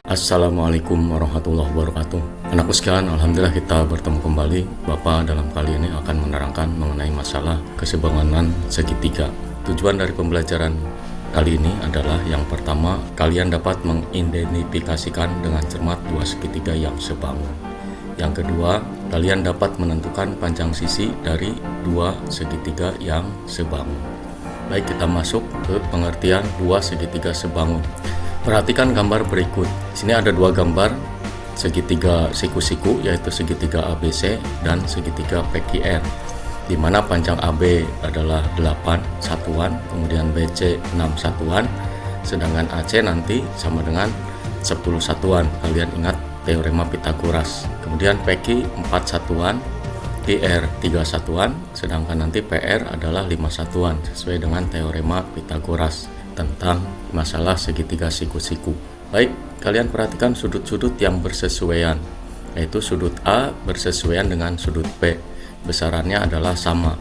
Assalamualaikum warahmatullahi wabarakatuh. Anakku sekalian, alhamdulillah kita bertemu kembali. Bapak dalam kali ini akan menerangkan mengenai masalah kesebangunan segitiga. Tujuan dari pembelajaran kali ini adalah yang pertama, kalian dapat mengidentifikasikan dengan cermat dua segitiga yang sebangun. Yang kedua, kalian dapat menentukan panjang sisi dari dua segitiga yang sebangun. Baik, kita masuk ke pengertian dua segitiga sebangun. Perhatikan gambar berikut. Sini ada dua gambar segitiga siku-siku, yaitu segitiga ABC dan segitiga PQR, di mana panjang AB adalah 8 satuan, kemudian BC 6 satuan, sedangkan AC nanti sama dengan 10 satuan. Kalian ingat teorema Pythagoras. Kemudian PQ 4 satuan, QR 3 satuan, sedangkan nanti PR adalah 5 satuan sesuai dengan teorema Pythagoras tentang masalah segitiga siku-siku. Baik, kalian perhatikan sudut-sudut yang bersesuaian, yaitu sudut A bersesuaian dengan sudut B, besarannya adalah sama.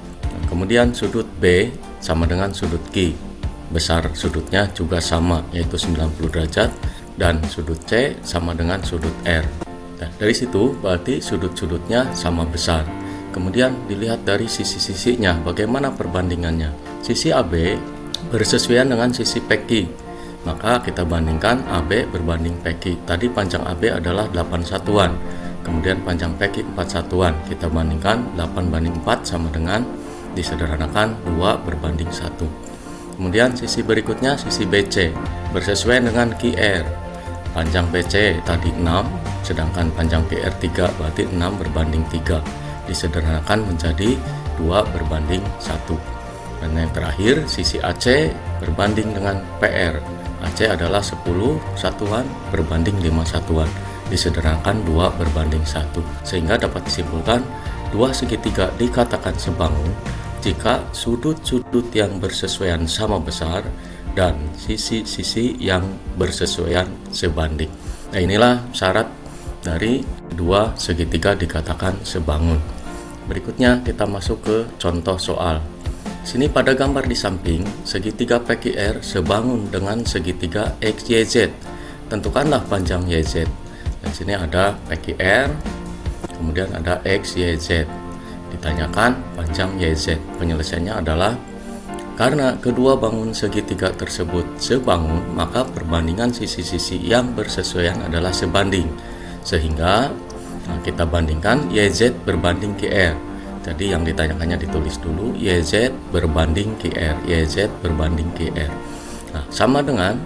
Kemudian sudut B sama dengan sudut Q, besar sudutnya juga sama, yaitu 90 derajat, dan sudut C sama dengan sudut R. Nah, dari situ berarti sudut-sudutnya sama besar. Kemudian dilihat dari sisi-sisinya, bagaimana perbandingannya. Sisi AB bersesuaian dengan sisi PQ, maka kita bandingkan AB berbanding PQ. Tadi panjang AB adalah 8 satuan, kemudian panjang PQ 4 satuan. Kita bandingkan 8 banding 4 sama dengan, disederhanakan, 2 berbanding 1. Kemudian sisi berikutnya sisi BC bersesuaian dengan QR. Panjang BC tadi 6, sedangkan panjang QR 3, berarti 6 berbanding 3. Disederhanakan menjadi 2 berbanding 1. Dan yang terakhir sisi AC berbanding dengan PR. AC adalah 10 satuan berbanding 5 satuan. Disederhanakan 2 berbanding 1. Sehingga dapat disimpulkan dua segitiga dikatakan sebangun jika sudut-sudut yang bersesuaian sama besar dan sisi-sisi yang bersesuaian sebanding. Nah, inilah syarat dari dua segitiga dikatakan sebangun. Berikutnya kita masuk ke contoh soal. Sini pada gambar di samping, segitiga PQR sebangun dengan segitiga XYZ. Tentukanlah panjang YZ. Dan sini ada PQR, kemudian ada XYZ. Ditanyakan panjang YZ. Penyelesaiannya adalah karena kedua bangun segitiga tersebut sebangun, maka perbandingan sisi-sisi yang bersesuaian adalah sebanding. Sehingga kita bandingkan YZ berbanding QR. Jadi yang ditanyakannya ditulis dulu YZ berbanding QR, YZ berbanding QR. Nah, sama dengan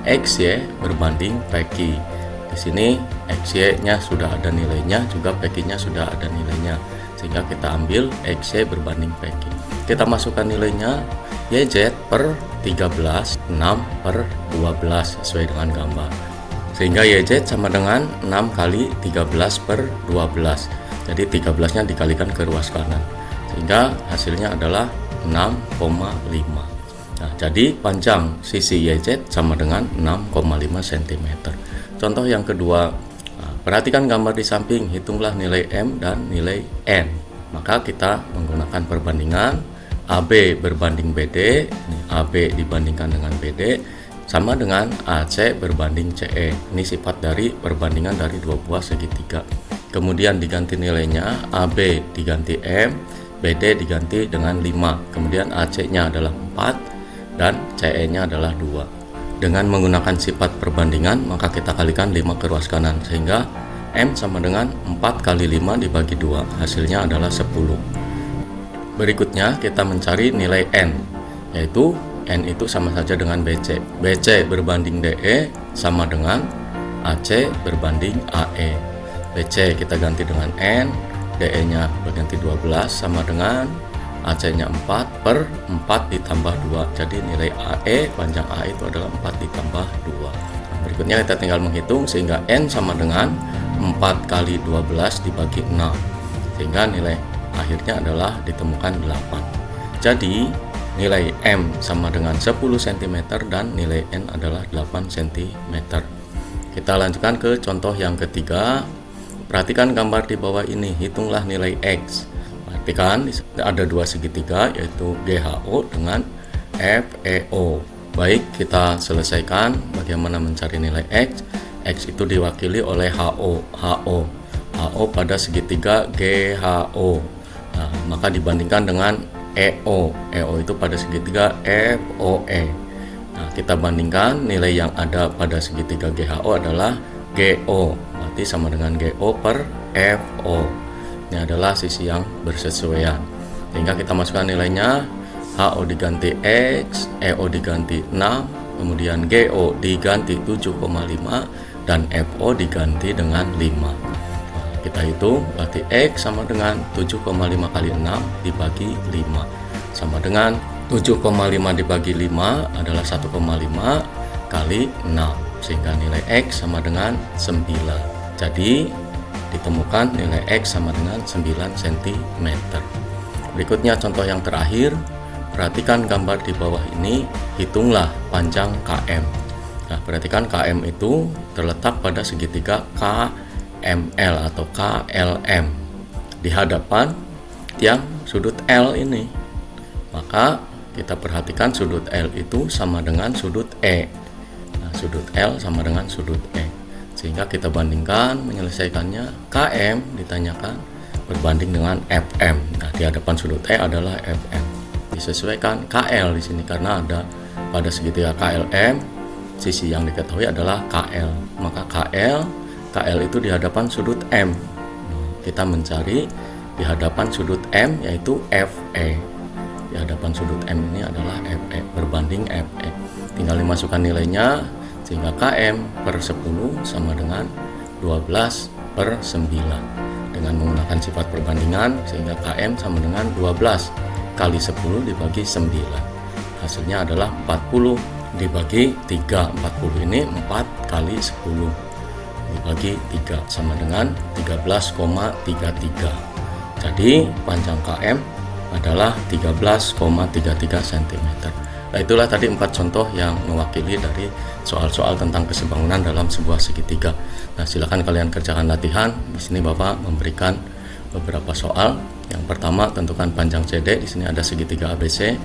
XY berbanding PQ. Di sini XY-nya sudah ada nilainya, juga PQ-nya sudah ada nilainya. Sehingga kita ambil XY berbanding PQ. Kita masukkan nilainya YZ per 13, 6 per 12 sesuai dengan gambar. Sehingga YZ sama dengan 6 kali 13 per 12. Jadi 13-nya dikalikan ke ruas kanan, sehingga hasilnya adalah 6,5. Nah, jadi panjang sisi YZ sama dengan 6,5 cm. Contoh yang kedua, perhatikan gambar di samping, hitunglah nilai M dan nilai N. Maka kita menggunakan perbandingan AB berbanding BD, AB dibandingkan dengan BD, sama dengan AC berbanding CE. Ini sifat dari perbandingan dari dua buah segitiga. Kemudian diganti nilainya, AB diganti M, BD diganti dengan 5. Kemudian AC-nya adalah 4 dan CE-nya adalah 2. Dengan menggunakan sifat perbandingan, maka kita kalikan 5 ke ruas kanan, sehingga M sama dengan 4 kali 5 dibagi 2, hasilnya adalah 10. Berikutnya kita mencari nilai N, yaitu N itu sama saja dengan BC. BC berbanding DE sama dengan AC berbanding AE. BC kita ganti dengan N, DE-nya berganti 12 sama dengan AC-nya 4 per 4 ditambah 2. Jadi nilai AE, panjang AE itu adalah 4 ditambah 2. Berikutnya kita tinggal menghitung sehingga N sama dengan 4 kali 12 dibagi 6. Sehingga nilai akhirnya adalah ditemukan 8. Jadi nilai M sama dengan 10 cm dan nilai N adalah 8 cm. Kita lanjutkan ke contoh yang ketiga. Perhatikan gambar di bawah ini, hitunglah nilai X. Perhatikan ada dua segitiga, yaitu GHO dengan FEO. Baik, kita selesaikan bagaimana mencari nilai X. X itu diwakili oleh HO pada segitiga GHO. Nah, maka dibandingkan dengan EO itu pada segitiga FOE. Nah, kita bandingkan nilai yang ada pada segitiga GHO adalah GO, berarti sama dengan GO per FO. Ini adalah sisi yang bersesuaian. Sehingga kita masukkan nilainya, HO diganti X, EO diganti 6, kemudian GO diganti 7,5, dan FO diganti dengan 5. Kita hitung, berarti X sama dengan 7,5 kali 6 dibagi 5, sama dengan 7,5 dibagi 5 adalah 1,5 kali 6, sehingga nilai X sama dengan 9. Jadi ditemukan nilai X sama dengan 9 cm. Berikutnya contoh yang terakhir, perhatikan gambar di bawah ini, hitunglah panjang KM. Nah, perhatikan KM itu terletak pada segitiga KML atau KLM di hadapan tiang sudut L ini. Maka kita perhatikan sudut L itu sama dengan sudut E. Nah, sudut L sama dengan sudut E. Sehingga kita bandingkan menyelesaikannya, KM ditanyakan berbanding dengan FM. Nah, di hadapan sudut E adalah FM. Disesuaikan KL di sini karena ada pada segitiga KLM, sisi yang diketahui adalah KL. Maka KL itu di hadapan sudut M. Kita mencari di hadapan sudut M yaitu FE. Di hadapan sudut M ini adalah FE berbanding FE. Tinggal dimasukkan nilainya sehingga KM per 10 sama dengan 12 per 9. Dengan menggunakan sifat perbandingan sehingga KM sama dengan 12 kali 10 dibagi 9. Hasilnya adalah 40 dibagi 3. 40 ini 4 kali 10 dibagi 3 sama dengan 13,33. Jadi panjang KM adalah 13,33 cm. Nah, itulah tadi 4 contoh yang mewakili dari soal-soal tentang kesebangunan dalam sebuah segitiga. Nah, silakan kalian kerjakan latihan. Di sini Bapak memberikan beberapa soal. Yang pertama, tentukan panjang CD. Di sini ada segitiga ABC,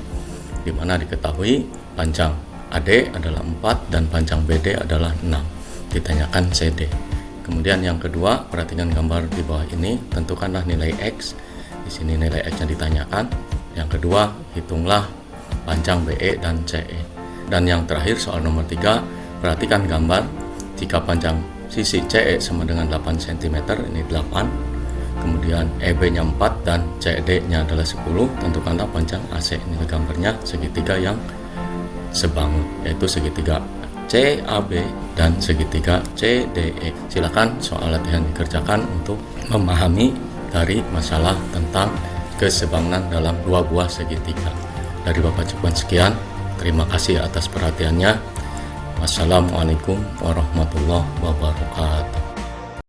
di mana diketahui panjang AD adalah 4 dan panjang BD adalah 6. Ditanyakan CD. Kemudian yang kedua, perhatikan gambar di bawah ini, tentukanlah nilai X. Di sini nilai X-nya ditanyakan. Yang kedua, hitunglah panjang BE dan CE. Dan yang terakhir soal nomor 3, perhatikan gambar. Jika panjang sisi CE sama dengan 8 cm, ini 8. Kemudian EB-nya 4 dan CD-nya adalah 10. Tentukanlah panjang AC. Ini gambarnya segitiga yang sebangun, yaitu segitiga CAB dan segitiga CDE. Silakan soal latihan dikerjakan untuk memahami dari masalah tentang kesebangunan dalam dua buah segitiga. Dari Bapak cukup sekian. Terima kasih atas perhatiannya. Wassalamualaikum warahmatullahi wabarakatuh.